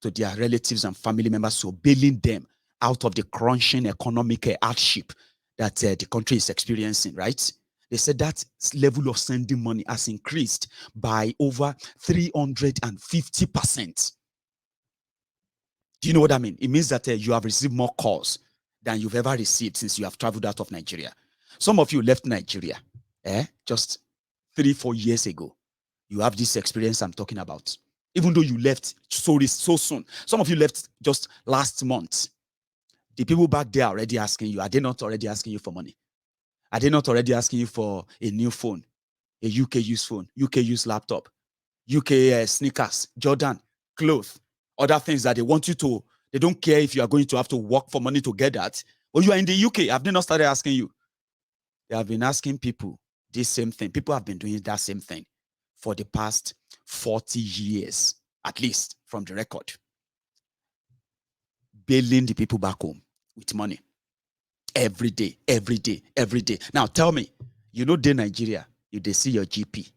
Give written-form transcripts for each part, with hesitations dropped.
to their relatives and family members, so bailing them out of the crunching economic hardship that the country is experiencing, right? They said that level of sending money has increased by over 350%. Do you know what I mean? It means that you have received more calls than you've ever received since you have traveled out of Nigeria. Some of you left Nigeria just 3-4 years ago. You have this experience I'm talking about. Even though you left so soon. Some of you left just last month. The people back there are already asking you. Are they not already asking you for money? Are they not already asking you for a new phone, a UK used phone, UK used laptop, UK sneakers, Jordan, clothes, other things that they want you to, they don't care if you are going to have to work for money to get that. Or you are in the UK, have they not started asking you? They have been asking people this same thing. People have been doing that same thing for the past 40 years, at least from the record. Bailing the people back home with money. Every day, every day, every day. Now tell me, you know, in Nigeria, they see your GP.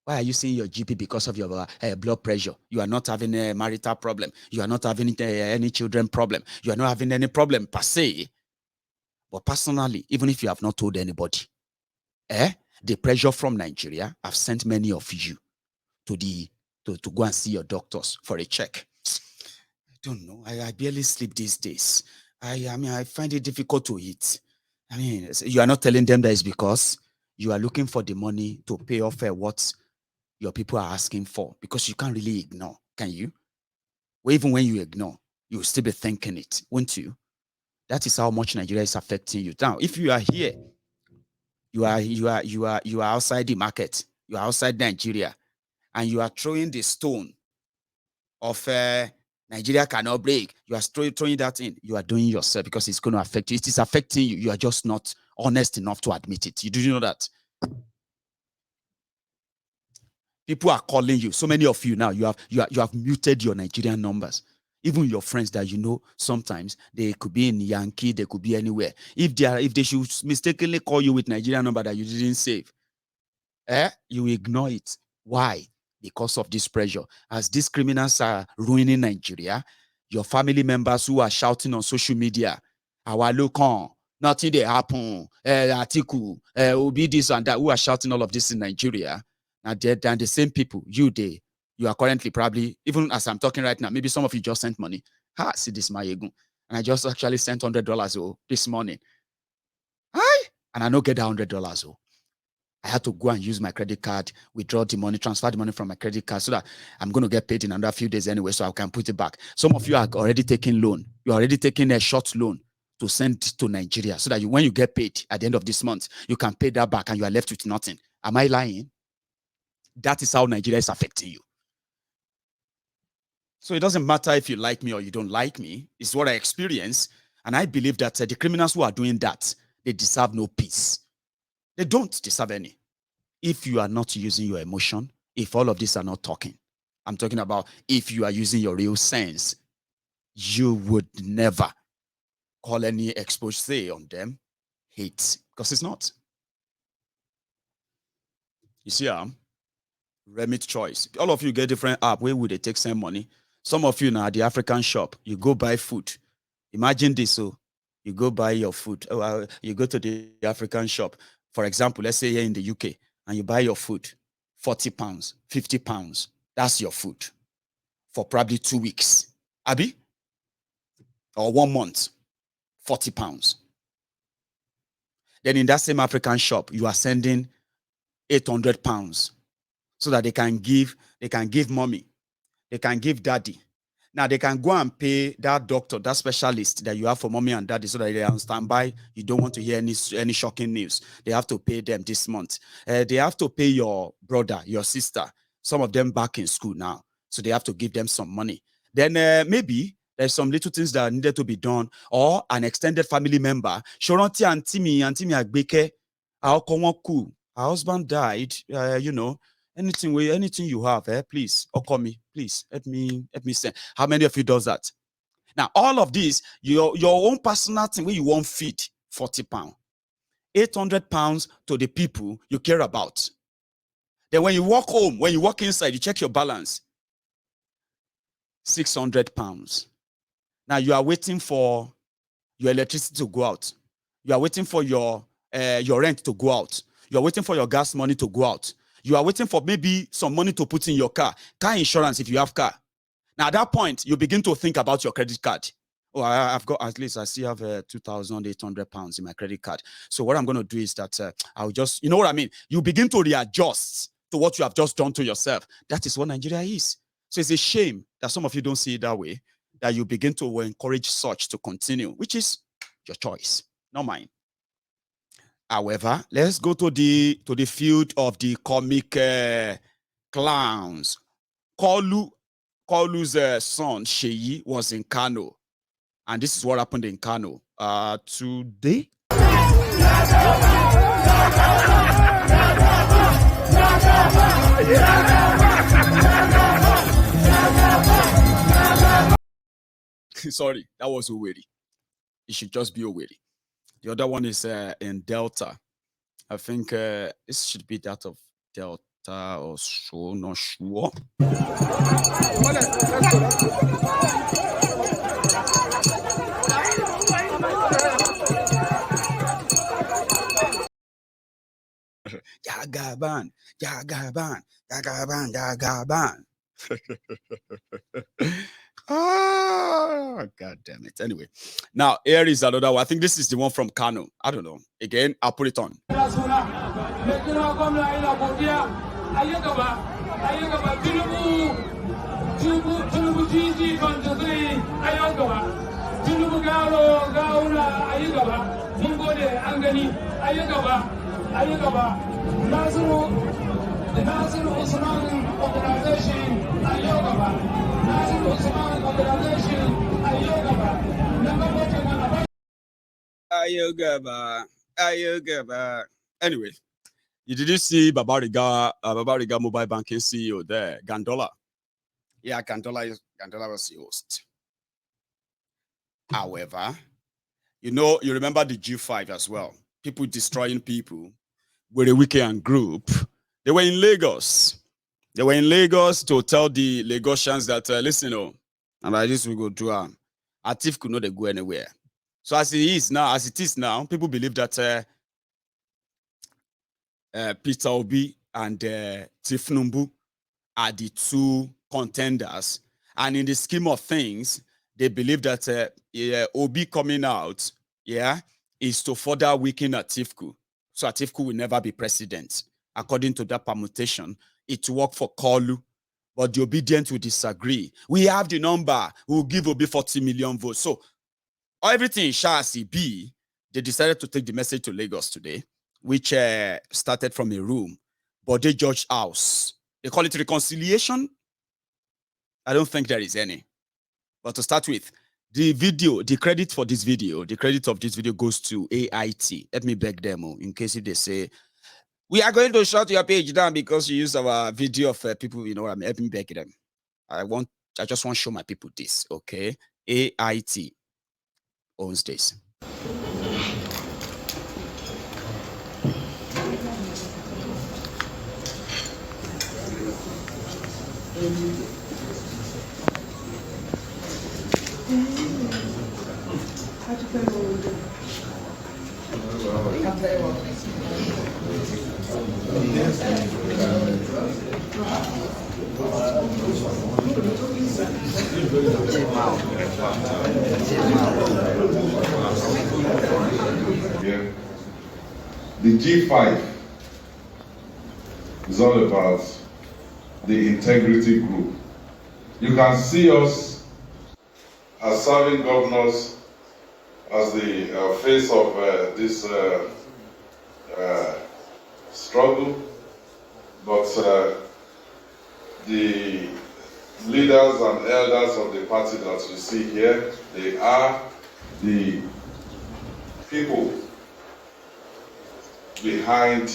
Why are you seeing your GP? Because of your blood pressure. You are not having a marital problem. You are not having any children problem. You are not having any problem per se. But personally, even if you have not told anybody, the pressure from Nigeria have sent many of you to go and see your doctors for a check. I don't know. I barely sleep these days. I mean, I find it difficult to eat. I mean, you are not telling them that it's because you are looking for the money to pay off what your people are asking for, because you can't really ignore, can you? Well, even when you ignore, you'll still be thinking it, won't you? That is how much Nigeria is affecting you. Now, if you are here, you are outside the market, you are outside Nigeria, and you are throwing the stone of Nigeria cannot break. You are throwing that in. You are doing yourself, because it's going to affect you. It is affecting you. You are just not honest enough to admit it. Do you know that? People are calling you. So many of you now, you have muted your Nigerian numbers. Even your friends that you know, sometimes they could be in Yankee, they could be anywhere. If they should mistakenly call you with Nigerian number that you didn't save, you ignore it. Why? Because of this pressure. As these criminals are ruining Nigeria, your family members who are shouting on social media, our local, nothing they happen, Atiku, Obi this and that, who are shouting all of this in Nigeria, and then the same people, you are currently probably, even as I'm talking right now, maybe some of you just sent money. See this, my ego. And I just actually sent $100 this morning. Hi, and I don't get that $100. I had to go and use my credit card, withdraw the money, transfer the money from my credit card, so that I'm going to get paid in another few days anyway, so I can put it back. Some of you are already taking loan. You're already taking a short loan to send to Nigeria, so that when you get paid at the end of this month, you can pay that back and you are left with nothing. Am I lying? That is how Nigeria is affecting you. So it doesn't matter if you like me or you don't like me. It's what I experience. And I believe that the criminals who are doing that, they deserve no peace. They don't deserve any. If you are not using your emotion, if all of these are not talking, I'm talking about if you are using your real sense, you would never call any expose on them hate, because it's not. You see, Remit Choice. All of you get different app. Where would they take same money? Some of you now at the African shop, you go buy food. Imagine this. So you go buy your food. You go to the African shop. For example, let's say here in the UK, and you buy your food, £40, £50. That's your food for probably 2 weeks. Abi? Or 1 month, £40. Then in that same African shop, you are sending £800 so that they can give mommy, they can give daddy. Now they can go and pay that doctor, that specialist that you have for mommy and daddy, so that they are on standby. You don't want to hear any shocking news. They have to pay them this month. They have to pay your brother, your sister. Some of them back in school now, so they have to give them some money. Then maybe there's some little things that needed to be done, or an extended family member. Shoronti and Timmy Agbeke, our husband died. Anything you have, please, or call me, please. Let me send. How many of you does that? Now, all of this, your own personal thing where you won't feed £40, £800 to the people you care about. Then when you walk home, when you walk inside, you check your balance. £600. Now you are waiting for your electricity to go out. You are waiting for your rent to go out. You are waiting for your gas money to go out. You are waiting for maybe some money to put in your car insurance if you have car. Now at that point, you begin to think about your credit card. Oh, I've got, at least I still have £2,800 in my credit card. So what I'm going to do is that I'll just, you know what I mean? You begin to readjust to what you have just done to yourself. That is what Nigeria is. So it's a shame that some of you don't see it that way, that you begin to encourage such to continue, which is your choice, not mine. However, let's go to the field of the comic clowns. Kolu's son, Sheyi, was in Kano. And this is what happened in Kano today. Sorry, that was Owerri. It should just be Owerri. The other one is in Delta. I think this should be that of Delta or so, not sure. Jagaban, Jagaban, Jagaban, Jagaban. Oh, God damn it. Anyway, now here is another one. I think this is the one from Kano. I don't know. Again, I'll put it on. Anyway, did you see Babariga Mobile Banking CEO there, Gandola? Yeah, Gandola was the host. However, you remember the G5 as well. People destroying people with a weekend group. They were in Lagos. They were in Lagos to tell the Lagosians that, listen, and like this we go do Atif could not go anywhere. So as it is now, people believe that Peter Obi and Tinubu are the two contenders. And in the scheme of things, they believe that Obi coming out, is to further weaken Atiku. So Atiku will never be president. According to that permutation, it worked for Kolu, but the obedient will disagree. We have the number. We'll give Obi 40 million votes. So everything shall be. They decided to take the message to Lagos today, which started from a room, but they judged house. They call it reconciliation. I don't think there is any. But to start with, the credit of this video goes to AIT. Let me beg them, in case if they say, we are going to shut your page down because you use our video of people, you know what I mean? Let me beg them. I just want to show my people this, okay? AIT owns this. The G5 is all about the integrity group. You can see us as serving governors as the face of this struggle, but the leaders and elders of the party that you see here, they are the people behind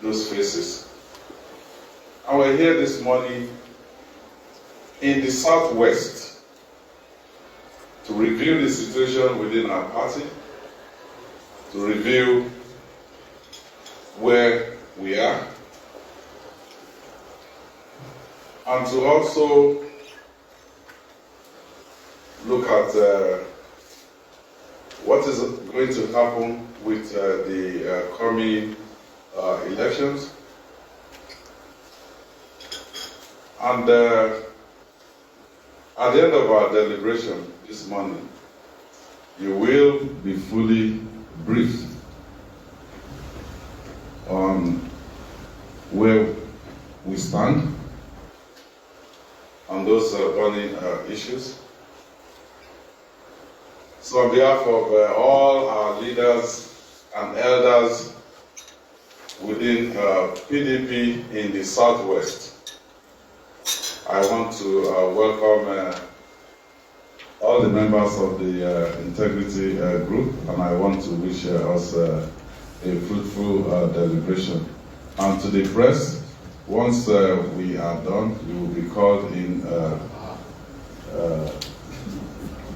those faces. And we're here this morning in the Southwest to review the situation within our party, to review where we are, and to also at what is going to happen with the coming elections. And at the end of our deliberation this morning, you will be fully briefed on where we stand on those burning issues. So on behalf of all our leaders and elders within PDP in the Southwest, I want to welcome all the members of the Integrity Group, and I want to wish us a fruitful deliberation. And to the press, once we are done, you will be called in.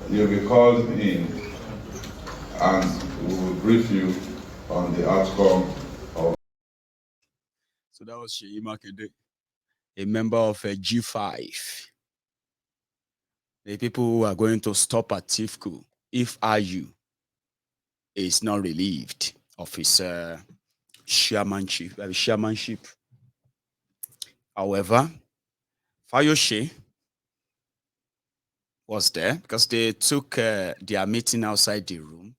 You'll be called in, and we will brief you on the outcome of. So that was Sheyi Makinde, a member of G5. The people who are going to stop at TIFCO if IU is not relieved of his chairmanship. However, Fayoshe was there because they took their meeting outside the room,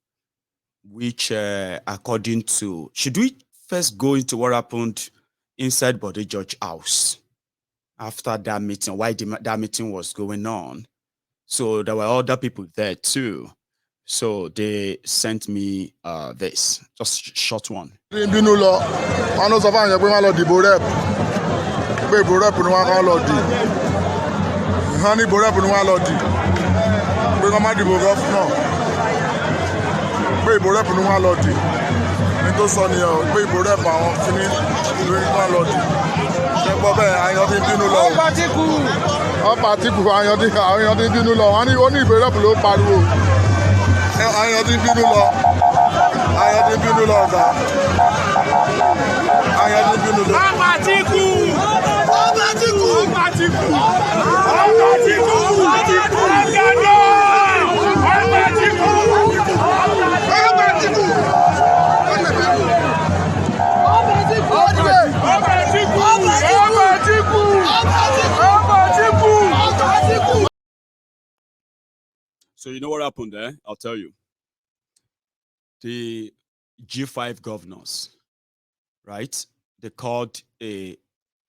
which according to, should we first go into what happened inside Bode George house after that meeting, why that meeting was going on? So there were other people there too. So they sent me this, just short one. So you know what happened there? I'll tell you. The G5 governors, right? They called a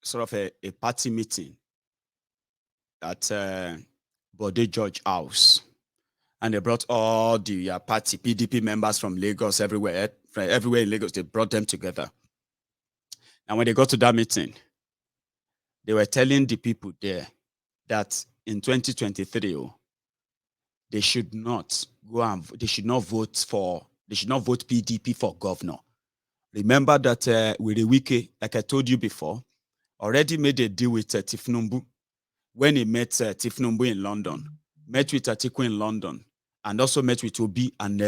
sort of a party meeting at Bode George House. And they brought all the party PDP members from Lagos, everywhere in Lagos, they brought them together. And when they got to that meeting, they were telling the people there that in 2023, they should not go and they should not vote PDP for governor. Remember that Wirewike, like I told you before, already made a deal with Tinubu when he met Tinubu in London, met with Atiku in London, and also met with Obi and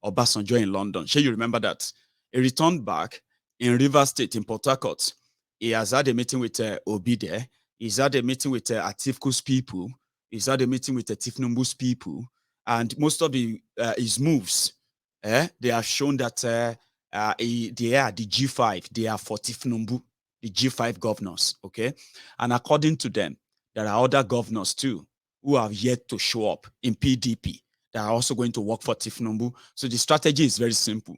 Obasanjo in London. Sure, you remember that? He returned back in Rivers State, in Port Harcourt. He has had a meeting with Obi there. He's had a meeting with Atiku's people. He's had a meeting with Tinubu's people. And most of his moves, they have shown that they are the G5. They are for Tinubu, the G5 governors, okay? And according to them, there are other governors too who have yet to show up in PDP that are also going to work for Tinubu. So the strategy is very simple,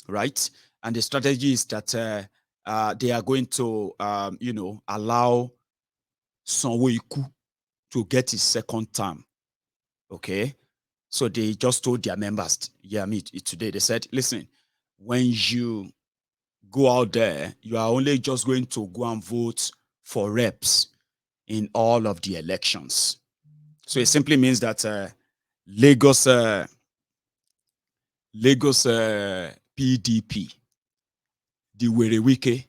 right? And the strategy is that they are going to, allow Sanwo-Iku to get his second term, okay? So they just told their members, today, they said, listen, when you go out there, you are only just going to go and vote for reps in all of the elections. So it simply means that Lagos PDP, the Wirewike,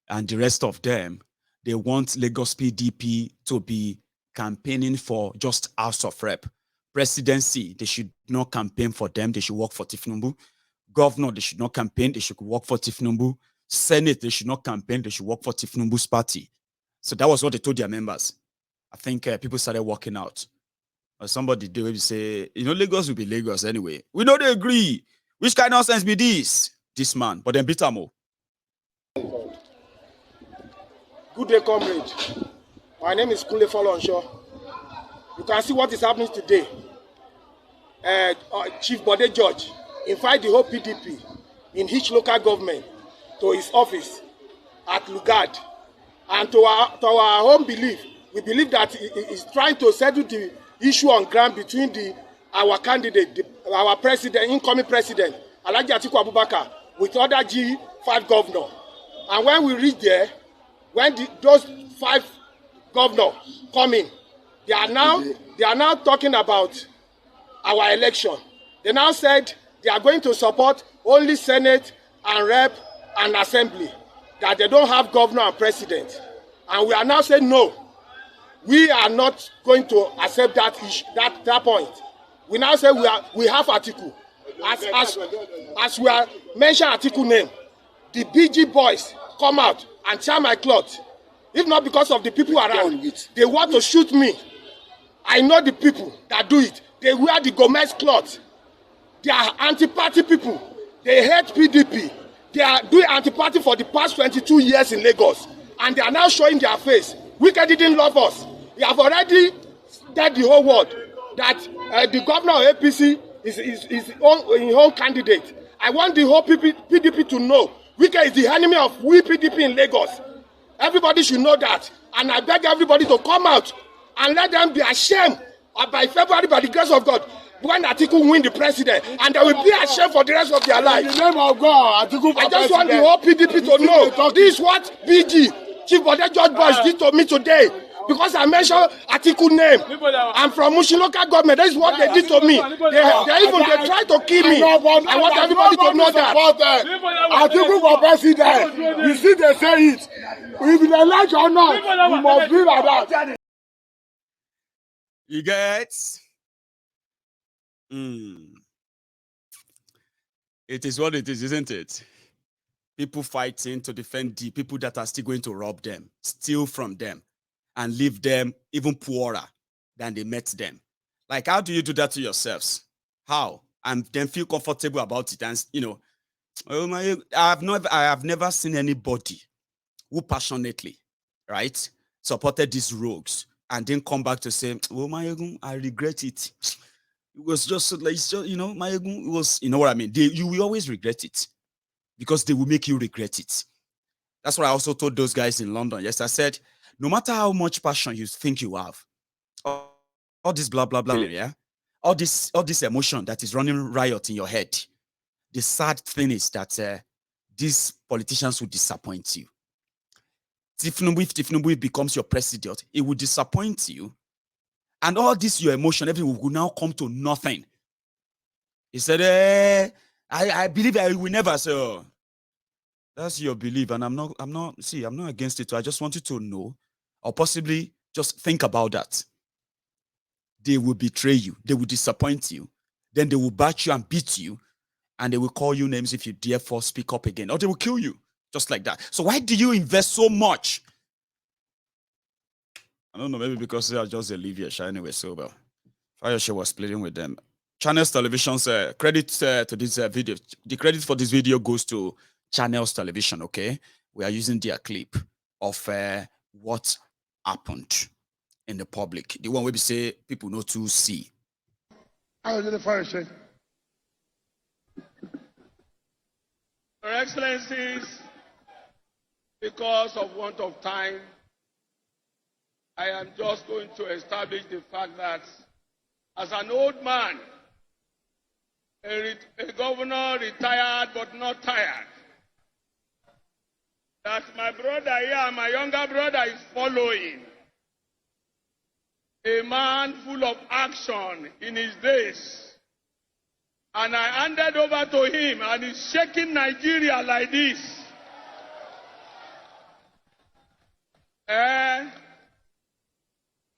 and the rest of them, they want Lagos PDP to be campaigning for just House of Rep. Presidency, they should not campaign for them. They should work for Tinubu. Governor, they should not campaign. They should work for Tinubu. Senate, they should not campaign. They should work for Tinubu's party. So that was what they told their members. I think people started working out. Or somebody do maybe say, Lagos will be Lagos anyway. We know they agree. Which kind of nonsense be this? This man, but then beat him all. Good day, comrade. My name is Kule Folonsho. You can see what is happening today. Chief Bode George invite the whole PDP in each local government to his office at Lugard. And to our own belief, we believe that he is trying to settle the issue on ground between our candidate, our president, incoming president, Alhaji Atiku Abubakar, with other G5 governors. And when we reach there, when those 5 governors come in, they are now talking about our election. They now said they are going to support only Senate and Rep and Assembly, that they don't have governor and president. And we are now saying no. We are not going to accept that issue, that point. We now say we have Atiku. As we are mentioning Atiku name, the BG boys come out and tear my cloth. If not because of the people around, they want to shoot me. I know the people that do it. They wear the Gomez cloth. They are anti-party people. They hate PDP. They are doing anti-party for the past 22 years in Lagos. And they are now showing their face. Wike didn't love us. We have already told the whole world that the governor of APC is his own candidate. I want the whole PDP to know Wike is the enemy of we PDP in Lagos. Everybody should know that. And I beg everybody to come out and let them be ashamed by February, by the grace of God, when Atiku win the president, and they will be ashamed for the rest of their life. In the name of God, Atiku I just want the whole PDP to know this is what BG, Chief Bode George boys did to me today. Because I mentioned Atiku name. I'm from Mushin local government. That is what they did to me. They tried to kill me. I want everybody to know that. Atiku for president. You see they say it. If they like or not, we must be like that. You get? It is what it is, isn't it? People fighting to defend the people that are still going to rob them, steal from them, and leave them even poorer than they met them. Like, how do you do that to yourselves? How? And then feel comfortable about it. And, I have never seen anybody who passionately, right, supported these rogues and then come back to say, I regret it. It was just like, it was, you know what I mean? You will always regret it because they will make you regret it. That's what I also told those guys in London. Yes, I said, no matter how much passion you think you have, all this blah, blah, blah, yeah? All this emotion that is running riot in your head, the sad thing is that these politicians will disappoint you. If Tinubu becomes your president, it will disappoint you. And all this, your emotion, everything will now come to nothing. He said, I believe I will never say, oh, that's your belief. And I'm not against it. So I just want you to know, or possibly just think about that. They will betray you. They will disappoint you. Then they will bat you and beat you. And they will call you names if you therefore speak up again. Or they will kill you. Just like that. So why do you invest so much? I don't know, maybe because they are just a Libya anyway, so well. Fayoshe was pleading with them. Channels Television's credit to this video. The credit for this video goes to Channels Television, okay? We are using their clip of what happened in the public. The one where we say people know to see. How did the Fayoshe? Your Excellencies, because of want of time, I am just going to establish the fact that as an old man, a governor retired but not tired, that my brother here, my younger brother, is following a man full of action in his days. And I handed over to him, and he's shaking Nigeria like this.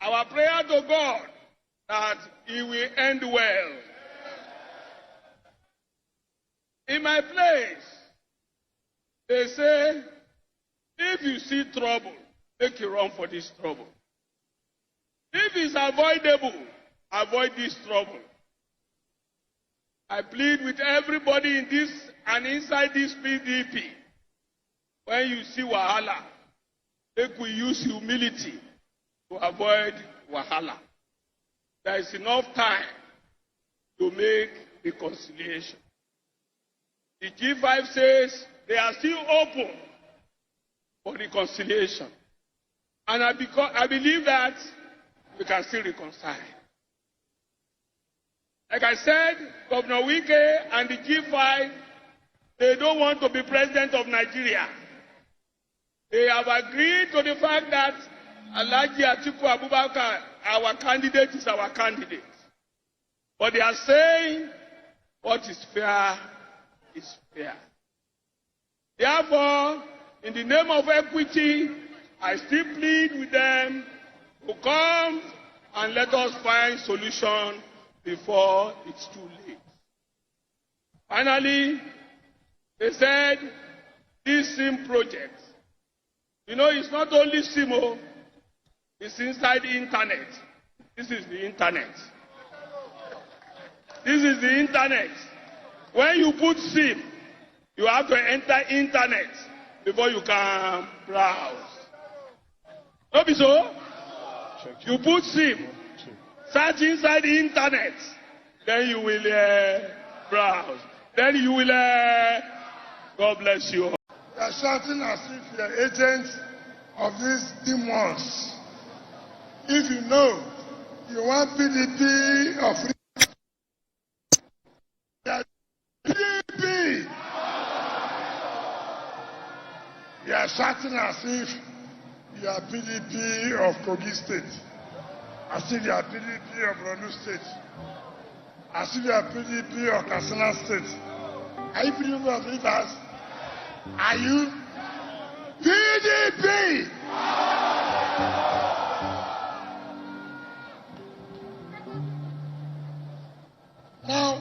Our prayer to God that he will end well. In my place, they say, if you see trouble, make you run for this trouble. If it's avoidable, avoid this trouble. I plead with everybody in this and inside this PDP. When you see wahala, make we use humility to avoid wahala. There is enough time to make reconciliation. The G5 says they are still open for reconciliation. And I believe that we can still reconcile. Like I said, Governor Wike and the G5, they don't want to be president of Nigeria. They have agreed to the fact that Alhaji Atiku Abubakar, our candidate, is our candidate. But they are saying what is fair is fair. Therefore, in the name of equity, I still plead with them to come and let us find solution before it's too late. Finally, they said this SIM project, it's not only SIM, it's inside the internet. This is the internet. This is the internet. When you put SIM, you have to enter internet before you can browse. Not be so? You put SIM, search inside the internet, then you will browse. Then you will, God bless you. You are shouting as if you are agents of these demons. If you know you want PDP of PDP, you are shouting as if you are PDP of Kogi State, as if you are PDP of Borno State, as if you are PDP of Katsina State. Are you PDP of Rivers? Are you PDP? Now,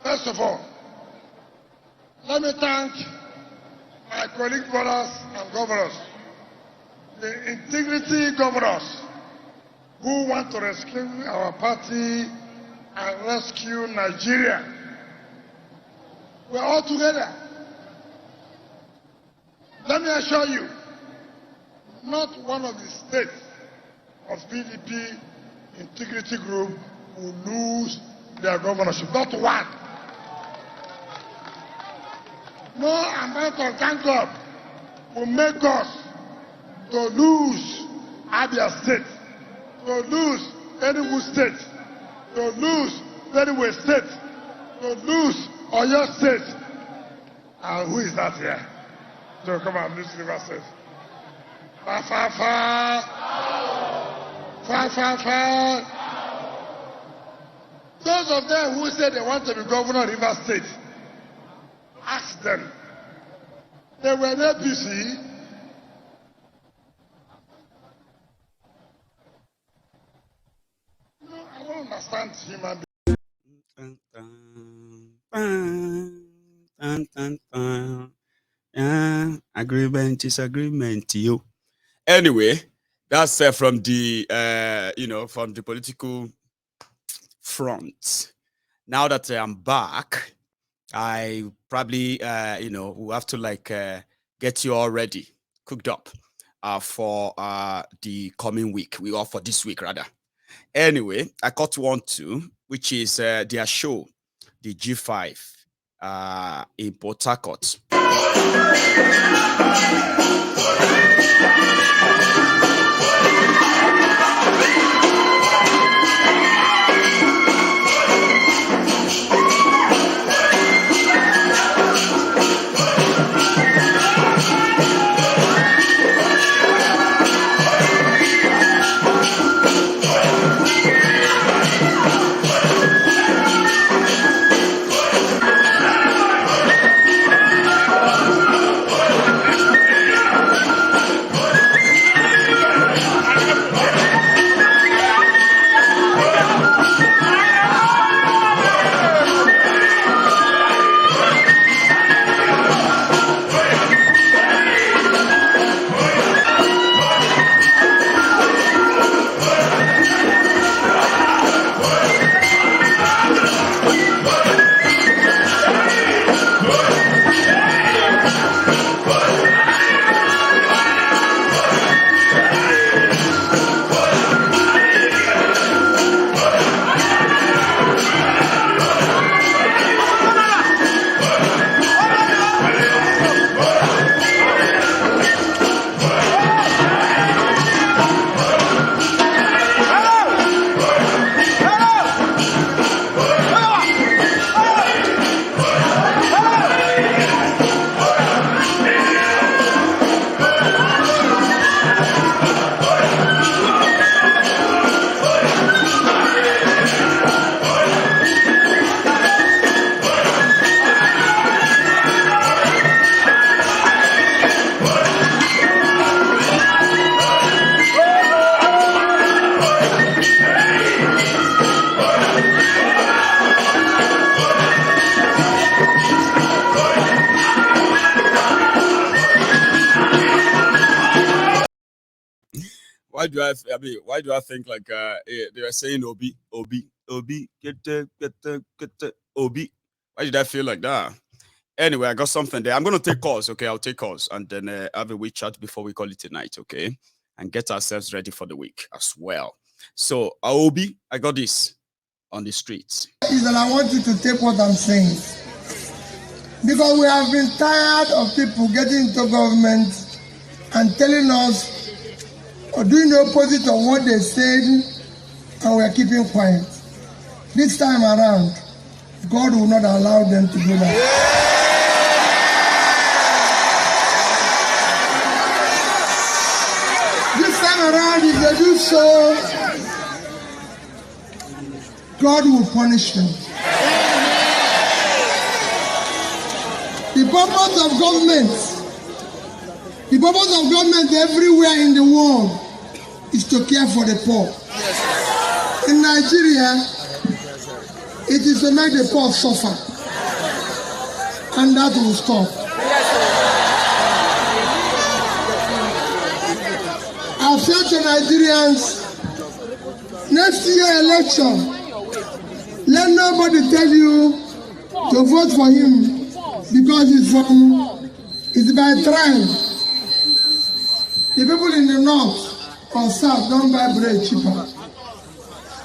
first of all, let me thank my colleague brothers and governors, the integrity governors who want to rescue our party and rescue Nigeria. We're all together. Let me assure you, not one of the states of PDP integrity group will lose their governorship. Not one. No amount of gang will make us to lose Abia State, to lose Enugu State, to lose Benue State, to lose Oyo State. And who is that here? To come and lose River State. Fa fa fa. Fa fa fa. Those of them who say they want to be governor of River State, ask them. They were in APC. No, I don't understand human beings. Agreement is agreement, you. Anyway, that's from the from the political front. Now that I'm back, I probably will have to get you all ready, cooked up for the coming week. We are for this week rather. Anyway, I got one too, which is their show, the G5 in Port Harcourt. do I mean, why do I think like they were saying Obi, get Obi? Why did I feel like that? Anyway, I got something there. I'm gonna take calls, okay? I'll take calls and then have a wee chat before we call it a night, okay? And get ourselves ready for the week as well. So, Obi, I got this on the streets. Is that I want you to take what I'm saying. Because we have been tired of people getting into government and telling us or doing the opposite of what they said, and we are keeping quiet. This time around, God will not allow them to do that. This time around, if they do so, God will punish them. The purpose of government everywhere in the world is to care for the poor. In Nigeria, it is to make the poor suffer. And that will stop. I've said to Nigerians, next year election, let nobody tell you to vote for him because it's by tribe. The people in the north or south don't buy bread cheaper.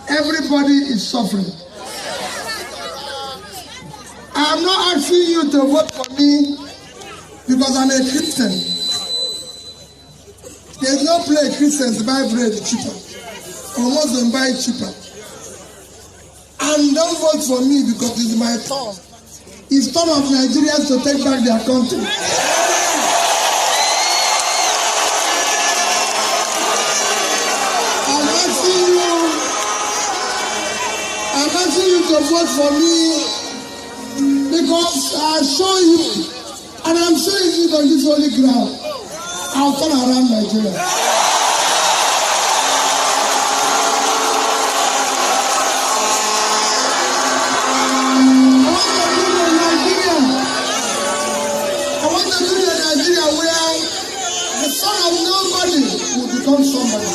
Everybody is suffering. I'm not asking you to vote for me because I'm a Christian. There's no place Christians buy bread cheaper. Or Muslims buy it cheaper. And don't vote for me because it's my turn. It's turn of Nigerians to take back their country. I'm asking you to vote for me because I assure you, and I'm saying it on this holy ground, I'll turn around Nigeria. Become somebody.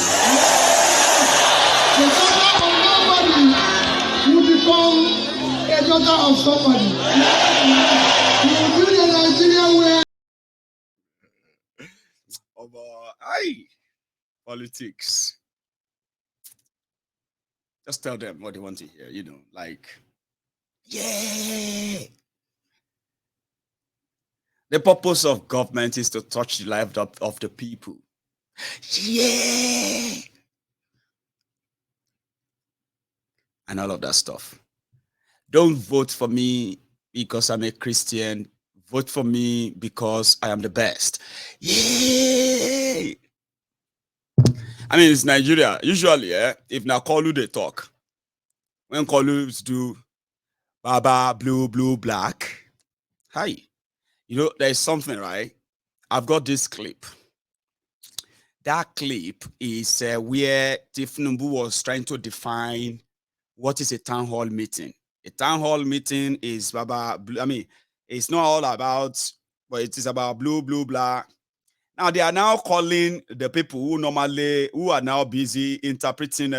The daughter of nobody will become a daughter of somebody. You will build a Nigeria where Politics. Just tell them what they want to hear, like, yeah. The purpose of government is to touch the life of the people. Yeah. And all of that stuff. Don't vote for me because I'm a Christian. Vote for me because I am the best. Yeah. I mean, it's Nigeria. Usually, if na Kolu they talk, when Kolus do Baba, blue, black, hi. There's something, right? I've got this clip. That clip is where Tinubu was trying to define what is a town hall meeting. A town hall meeting is it's not all about, but it is about blue, black. Now they are now calling the people who are now busy interpreting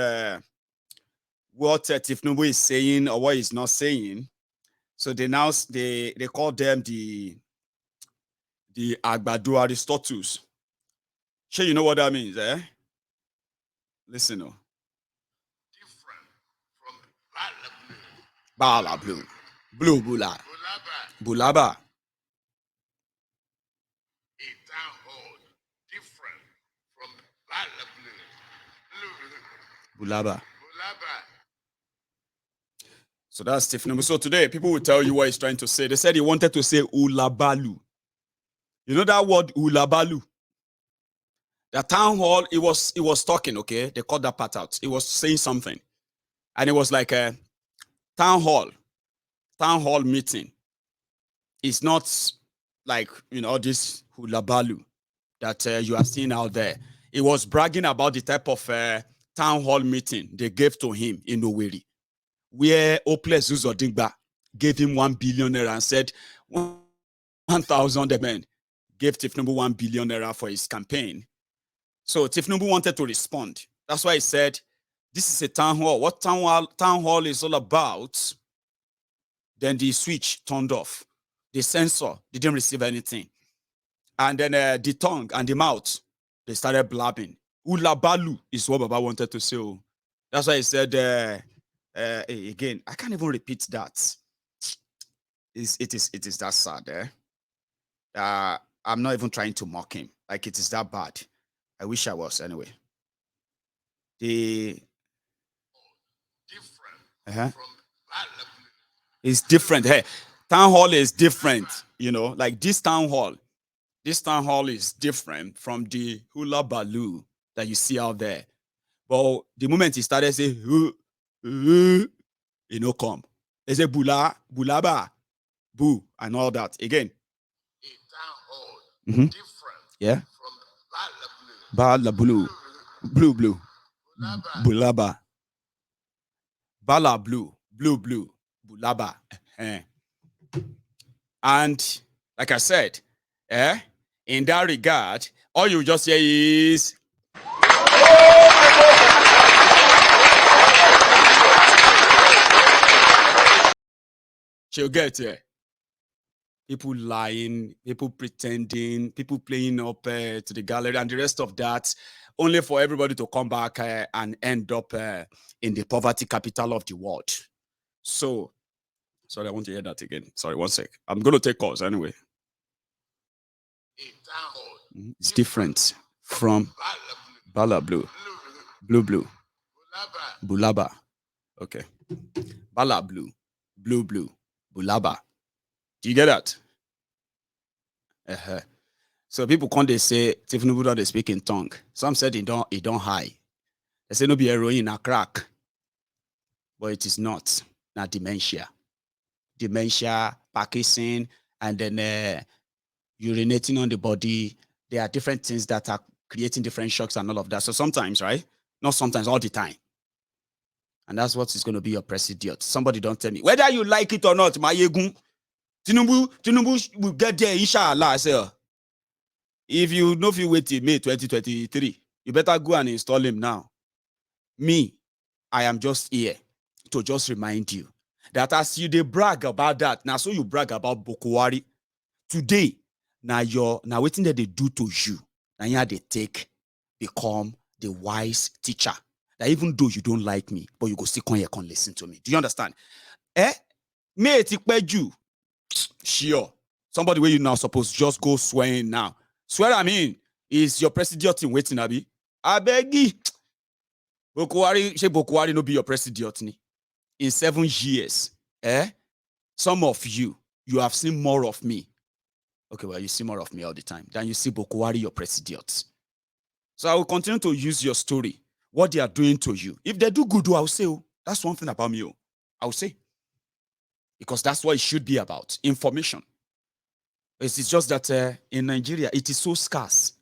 what Tinubu is saying or what he's not saying. So they call them the Agbado Aristoteles. Sure, you know what that means, eh? Listen, Different from Bala blue. Blue bula. Bulaba. A town hall different from Bulaba. So that's Tinubu. So today, people will tell you what he's trying to say. They said he wanted to say Ulabalu. You know that word Ulabalu? The town hall, it was talking, okay? They cut that part out. It was saying something. And it was like a town hall meeting. It's not like, this Ulabalu that you are seeing out there. It was bragging about the type of town hall meeting they gave to him in Owerri, where Oples Uzodingba gave him 1 billion naira and said 1,000 men gave Tinubu 1 billion naira for his campaign. So Tinubu wanted to respond. That's why he said, this is a town hall. What town hall is all about? Then the switch turned off. The sensor didn't receive anything. And then the tongue and the mouth, they started blabbing. Ulabalu is what Baba wanted to say. That's why he said, again, I can't even repeat that. It is that sad. I'm not even trying to mock him. Like, it is that bad. I wish I was anyway. The different from it's different. Hey, town hall is different, you know, like this town hall is different from the hula baloo that you see out there. But the moment he started saying, you know, come, they say bulaba, boo, and all that. Again, a town hall different, yeah, from bala blue, blue, bulaba, bala blue, bulaba. And like I said, in that regard, all you just say is she'll get it. People lying, people pretending, people playing up to the gallery, and the rest of that, only for everybody to come back and end up in the poverty capital of the world. So, sorry, I want to hear that again. Sorry, one sec. I'm going to take calls anyway. It's different from Bala Blue, Bulaba. Okay. Bala Blue, Bulaba. Do you get that? So people can't they say Tinubu don't speak in tongue. Some said he don't high. They say no be heroin a crack. But it is not. Not dementia. Parkinson, and then urinating on the body. There are different things that are creating different shocks and all of that. So sometimes, right? Not sometimes, all the time. And that's what is going to be your president. Somebody don't tell me. Whether you like it or not, my yegun, Tinubu will get there, inshallah. I say, if you know if you wait till May 2023, you better go and install him now. Me, I am just here to just remind you that as you they brag about that, now so you brag about Bokuwari. Today, now waiting that they do to you, now you they take, become the wise teacher. That even though you don't like me, but you go still come here, come listen to me. Do you understand? Me you. Sure. Somebody where you now supposed just go swearing now. Swear I mean is your president in waiting, Abi. I beg you. Bokuwari no be your president in 7 years. Some of you have seen more of me. Okay, well, you see more of me all the time than you see Bokuwari, your president. So I will continue to use your story, what they are doing to you. If they do good, I'll say, that's one thing about me. I'll say. Because that's what it should be about, information. It's just that in Nigeria, it is so scarce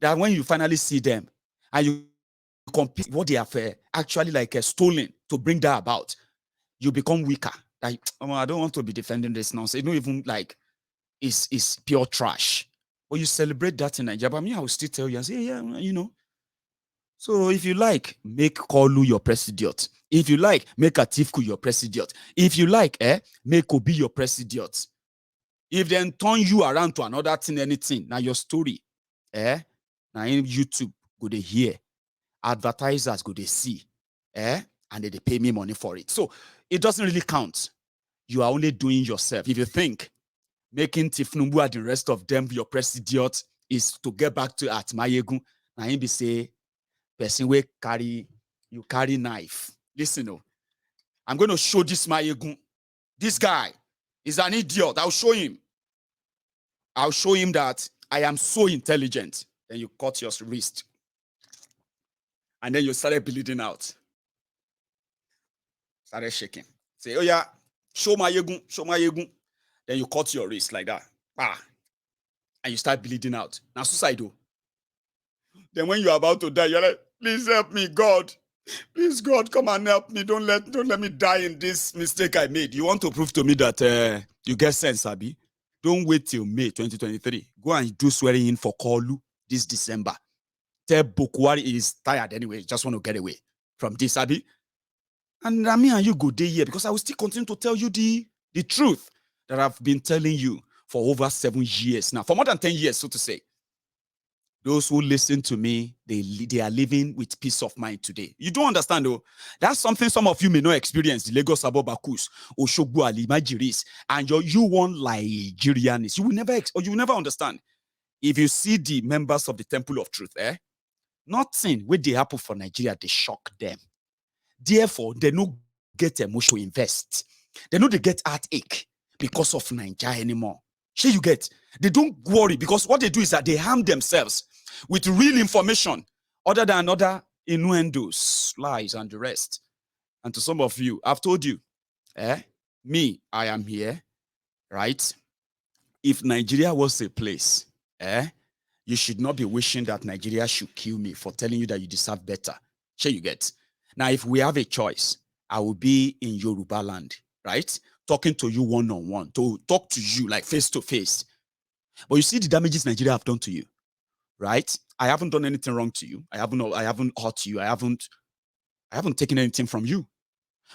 that when you finally see them and you compete what they have actually stolen to bring that about, you become weaker. Like, I don't want to be defending this nonsense. It's not even like it's pure trash. But you celebrate that in Nigeria. But me, I will still tell you and say, yeah, you know. So if you like, make Kolu your president. If you like, make Atiku your president. If you like, make Obi your president. If then turn you around to another thing, anything, now your story, now in YouTube, go they hear, advertisers go they see, and they pay me money for it. So it doesn't really count. You are only doing yourself. If you think making Tinubu and the rest of them your president is to get back to at Mayegun, now him be say, person we carry knife. Listen, I'm going to show this Mayegun. This guy is an idiot. I'll show him. I'll show him that I am so intelligent. Then you cut your wrist. And then you started bleeding out. Started shaking. Say, oh yeah, show Mayegun. Then you cut your wrist like that. And you start bleeding out. Now suicidal. Then when you're about to die, you're like, please help me, God. Please, God, come and help me. Don't let me die in this mistake I made. You want to prove to me that you get sense, Abi? Don't wait till May 2023. Go and do swearing in for Kolu this December. tell Bokwari is tired anyway, just want to get away from this, Abi. And me and you go day here because I will still continue to tell you the truth that I've been telling you for over 7 years now, for more than 10 years, so to say. Those who listen to me, they are living with peace of mind today. You don't understand, though. That's something some of you may not experience. The Lagos Abobakus, Oshogbo Ali, Majiris, and you want Nigerians. You will never understand. If you see the members of the Temple of Truth, nothing when they happen for Nigeria, they shock them. Therefore, they no get emotion to invest. They know they get heartache because of Nigeria anymore. Sure, you get. They don't worry because what they do is that they harm themselves with real information other than other innuendos, lies, and the rest. And to some of you, I've told you, me, I am here, right? If Nigeria was a place, you should not be wishing that Nigeria should kill me for telling you that you deserve better. Sure, you get. Now, if we have a choice, I will be in Yoruba land, right? Talking to you one-on-one, to talk to you like face-to-face. But you see the damages Nigeria have done to you, right? I haven't done anything wrong to you. I haven't hurt you. I haven't taken anything from you.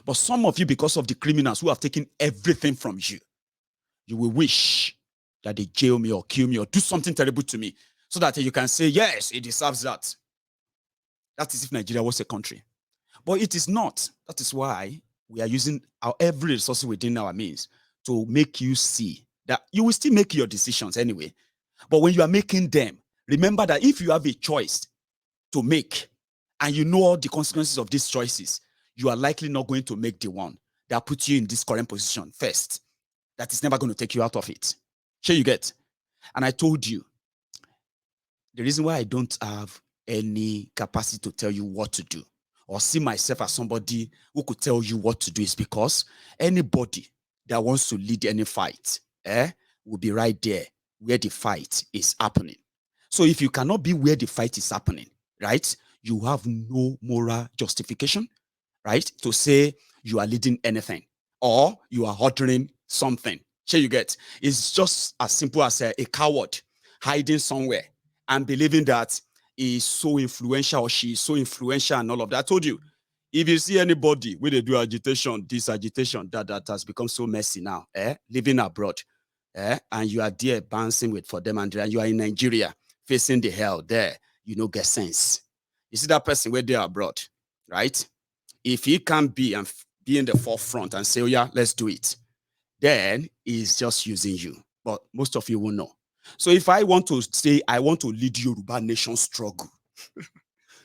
But some of you, because of the criminals who have taken everything from you, you will wish that they jail me or kill me or do something terrible to me so that you can say, yes, it deserves that. That is if Nigeria was a country. But it is not. That is why we are using every resource within our means to make you see that you will still make your decisions anyway. But when you are making them, remember that if you have a choice to make and you know all the consequences of these choices, you are likely not going to make the one that puts you in this current position first. That is never going to take you out of it. Sure, you get. And I told you, the reason why I don't have any capacity to tell you what to do or see myself as somebody who could tell you what to do is because anybody that wants to lead any fight will be right there where the fight is happening. So if you cannot be where the fight is happening, right, you have no moral justification, right, to say you are leading anything or you are ordering something. Sure, you get. It's just as simple as a coward hiding somewhere and believing that he is so influential or she is so influential and all of that. I told you, if you see anybody where they do agitation, this agitation, that has become so messy now, living abroad, and you are there bouncing for them, and you are in Nigeria facing the hell there, you know, get sense. You see that person where they are abroad, right? If he can be and be in the forefront and say, oh yeah, let's do it, then he's just using you. But most of you will know. So if I want to say, I want to lead Yoruba nation struggle,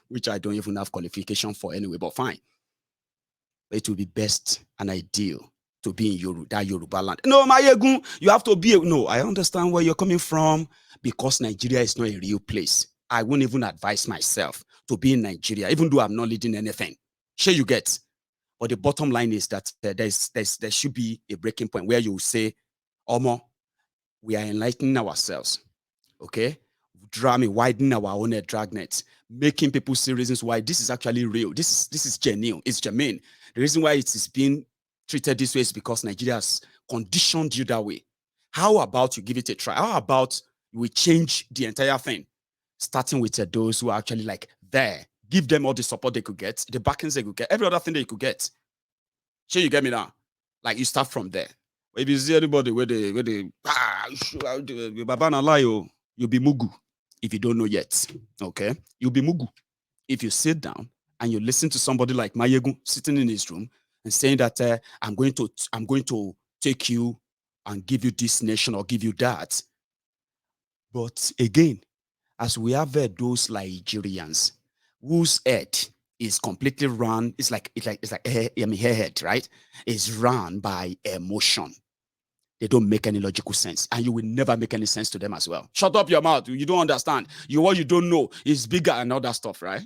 which I don't even have qualification for anyway, but fine. It will be best and ideal to be in that Yoruba land. No, Mayegun, you have to be. No, I understand where you're coming from because Nigeria is not a real place. I won't even advise myself to be in Nigeria, even though I'm not leading anything. Sure, you get. But the bottom line is that there should be a breaking point where you say, Omo, we are enlightening ourselves, okay? Widening our own dragnet, making people see reasons why this is actually real. This is genuine. It's germane. The reason why it is being treated this way is because Nigeria has conditioned you that way. How about you give it a try? How about we change the entire thing, starting with those who are actually like there. Give them all the support they could get, the backings they could get, every other thing they could get. Sure, you get me now? Like you start from there. If you see anybody where they you'll be mugu if you don't know yet. Okay, you'll be mugu if you sit down and you listen to somebody like Mayegun sitting in his room and saying that I'm going to take you and give you this nation or give you that. But again, as we have those Nigerians whose head is completely run, it's like head, right? It's run by emotion. They don't make any logical sense, and you will never make any sense to them as well. Shut up your mouth. You don't understand. What you don't know is bigger and all that stuff, right?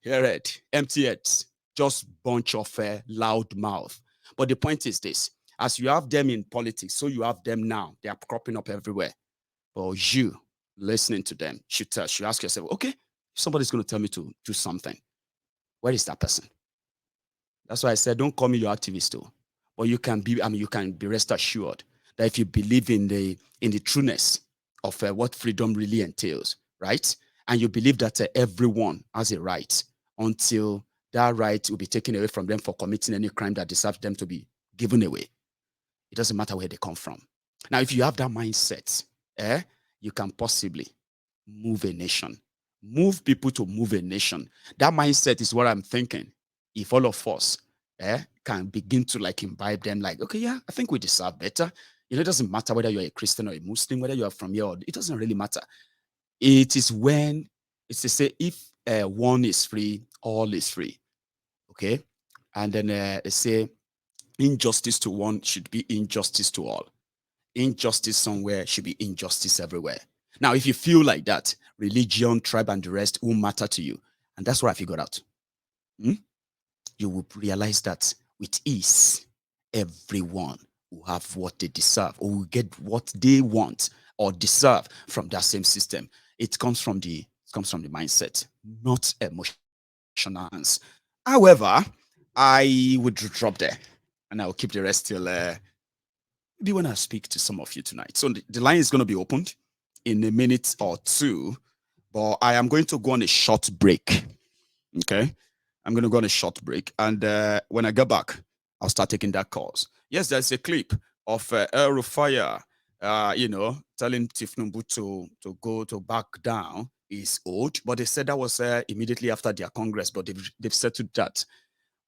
Hear it, empty heads, just bunch of loud mouth. But the point is this: as you have them in politics, so you have them now. They are cropping up everywhere. But you listening to them should ask yourself, okay, somebody's going to tell me to do something. Where is that person? That's why I said, don't call me your activist too. But you can be rest assured that if you believe in the trueness of what freedom really entails, right? And you believe that everyone has a right until that right will be taken away from them for committing any crime that deserves them to be given away. It doesn't matter where they come from. Now, if you have that mindset, you can possibly move a nation, move people to move a nation. That mindset is what I'm thinking. If all of us can begin to like imbibe them, like, okay, yeah, I think we deserve better. It doesn't matter whether you're a Christian or a Muslim, whether you are from here, or it doesn't really matter. It is when it's to say, if one is free, all is free. Okay. And then they say injustice to one should be injustice to all. Injustice somewhere should be injustice everywhere. Now, if you feel like that, religion, tribe, and the rest will matter to you. And that's what I figured out. You will realize that with ease, everyone will have what they deserve or will get what they want or deserve from that same system. It comes from the mindset, not emotional. However, I would drop there and I'll keep the rest till maybe when I speak to some of you tonight. So the line is going to be opened in a minute or two, but I am going to go on a short break. Okay. I'm going to go on a short break. And when I get back, I'll start taking that calls. Yes, there's a clip of El Rufaya, telling Tinubu to go to back down is old, but they said that was immediately after their Congress, but they've settled that.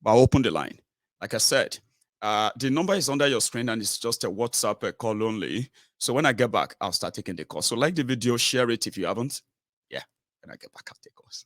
But I'll open the line. Like I said, the number is under your screen and it's just a WhatsApp call only. So when I get back, I'll start taking the call. So like the video, share it if you haven't. Yeah, when I get back, I'll take calls.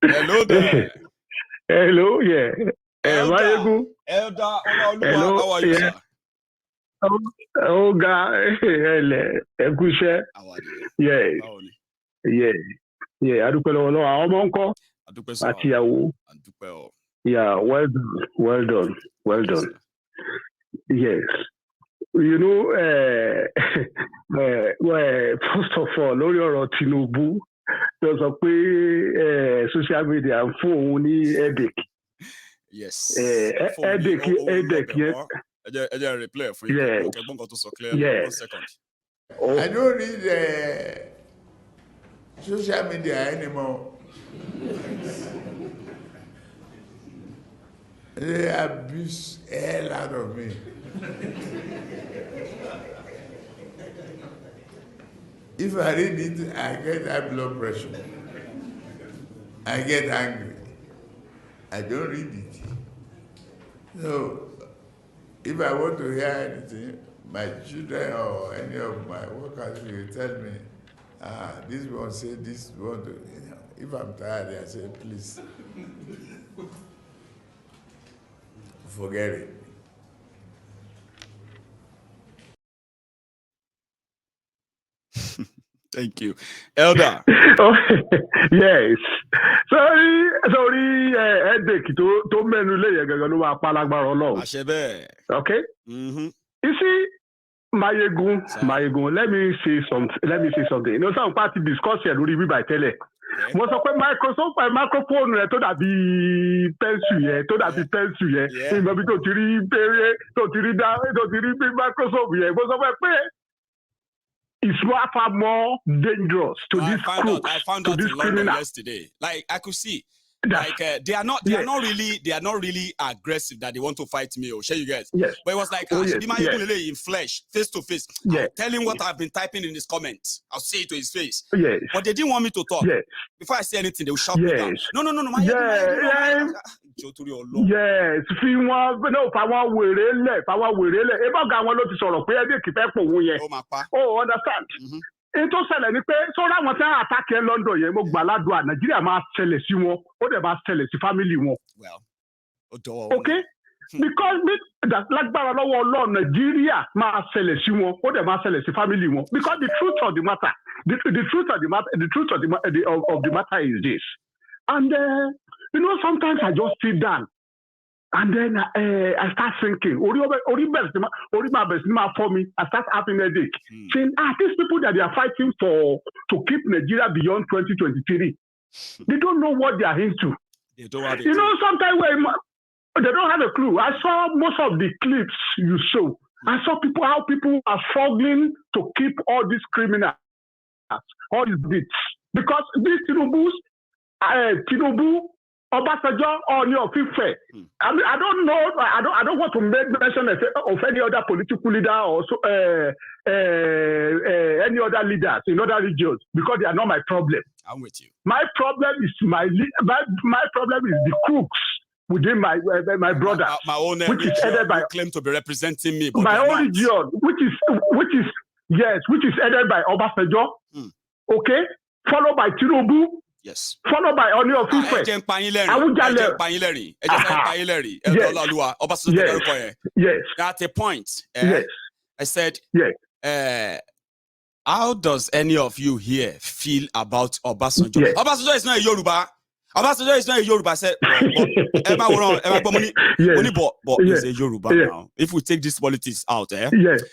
Hello there. Hello, yeah. Elder Olaoluwa, how are you, sir? Oh, God. How are you? Yeah. Adúpẹ́ lọ́wọ́ Ọlọ́run. Àwọn ọmọ ńkọ́? Àti ìyàwó. Yeah, well done. Yes. You know, first of all, lórí ọ̀rọ̀ Tinubu, tó sọ pé social media ń fún òun ní headache. Yes. Headache yẹn. I just replay for you. Yeah. Okay, so clear. Yeah. 1 second. I don't read social media anymore. They abuse the hell out of me. If I read it, I get high blood pressure. I get angry. I don't read it. So, if I want to hear anything, my children or any of my workers will tell me, this one say this one. If I'm tired, I say, please, forget it. Thank you. Elder. Yes. Sorry, headache to menu leye gangan ló máa pa lágbára Ọlọ́run. Àṣẹ bẹ́ẹ̀. Okay? Mm-hmm. You see, Mayegun, let me say something. You know, some party discuss here lórí bíbá ìtẹ́lẹ̀. Mo sọ pé microphone rẹ tó dàbí pencil yẹn, ìgbà bí tó ti rí péré, tó ti rí Microsoft yẹn. Mo sọ pé it's far more dangerous to this crooks, I found to out this in London criminal. yesterday. Like I could see, like they are not really aggressive that they want to fight me or share you guys. Yes. But it was like in flesh, face to face. Yes. Tell him what I've been typing in his comments. I'll say it to his face. Yes. But they didn't want me to talk. Yes. Before I say anything, they will shout me down. No. Yes, fi wọn no fáwọn wèrè lẹ. Eba ọ̀gá wọn ló ti sọ̀rọ̀ pé ẹbí kìí fẹ́ pòun yẹn. Oh, understand. Ètò ṣẹlẹ̀ ni pé sọ́ra wọn tí wọ́n àtàkì ẹ̀ London yẹn mo gbà ládùúgbò Nàìjíríà máa ṣẹlẹ̀ sí wọn ó dẹ̀ máa ṣẹlẹ̀ sí fámìlì wọn. Okay? Because lágbára lọ́wọ́ Ọlọ́run Nàìjíríà máa ṣẹlẹ̀ sí wọn ó dẹ̀ máa ṣẹlẹ̀ sí fámìlì wọn. Because the truth of the matter is this. And you know, sometimes I just sit down and then I start thinking, for me, I start having a headache. Saying, these people that they are fighting to keep Nigeria beyond 2023, they don't know what they are into. They don't have you know, sometimes they don't have a clue. I saw most of the clips you show. I saw how people are struggling to keep all these criminals, all these bits. Because these Tinubu, Obasanjo, or New Fife. I mean, I don't know. I don't want to make mention of any other political leader or any other leaders in other regions because they are not my problem. I'm with you. My problem is my problem is the crooks within my brother. My own which is headed by claim to be representing me. My own region, which is headed by Obasanjo. Okay, followed by Tinubu. Yes. Followed by Oni of Ife. Yes. At a point, yes. I said, yes. How does any of you here feel about Obasanjo? Yes. Obasanjo is not a Yoruba. Obasanjo is not a Yoruba. I said, but he's a Yoruba now. If we take this politics out, yes.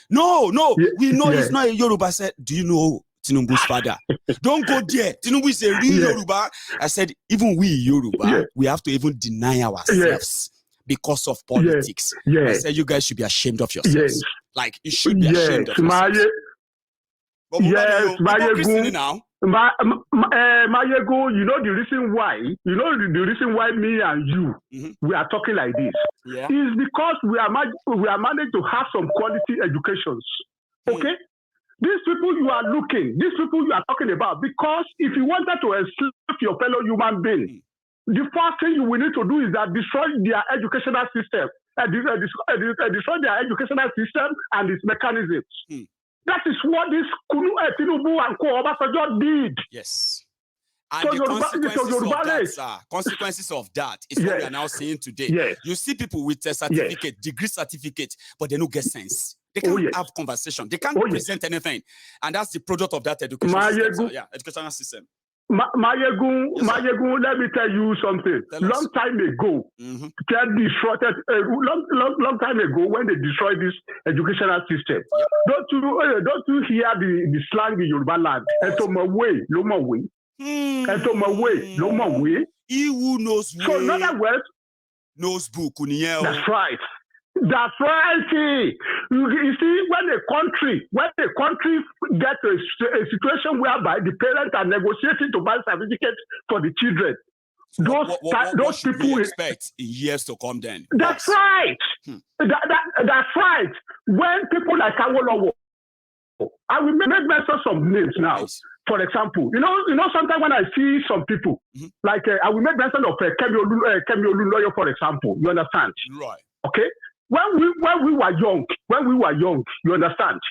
No, we know he's not a Yoruba. I said, do you know Tinubu's father? Don't go there. Tinubu is a real Yoruba. I said, even we Yoruba, we have to even deny ourselves because of politics. I said, you guys should be ashamed of yourselves. Like, you should be ashamed of yourselves. Yes, Mayegun. Now. Mayegun, you know the reason why? You know the reason why me and you we are talking like this is because we are managed to have some quality educations. Okay. These people you are talking about, because if you wanted to enslave your fellow human being, the first thing you will need to do is that destroy their educational system, destroy their educational system and its mechanisms. That is what this Tinubu and Obasanjo did. Yes. And so the consequences of that is what we are now seeing today. Yes. You see people with a certificate, degree certificate, but they don't get sense. They can't have conversation. They can't present anything. And that's the product of that educational system. Mayegun, let me tell you something. Long time ago, long time ago, when they destroyed this educational system, don't you hear the slang in Yoruba land? He who knows way. So in other words, knows book. That's right. That's right. You see, when a country gets a situation whereby the parents are negotiating to buy certificates for the children, So those should people we expect in years to come then? That's right. That's right. When people like Awolowo, I will make mention some names now. Nice. For example, you know, sometimes when I see some people, like I will make mention of Kemi Olunloyo, for example. You understand? Right. Okay. When we were young, you understand?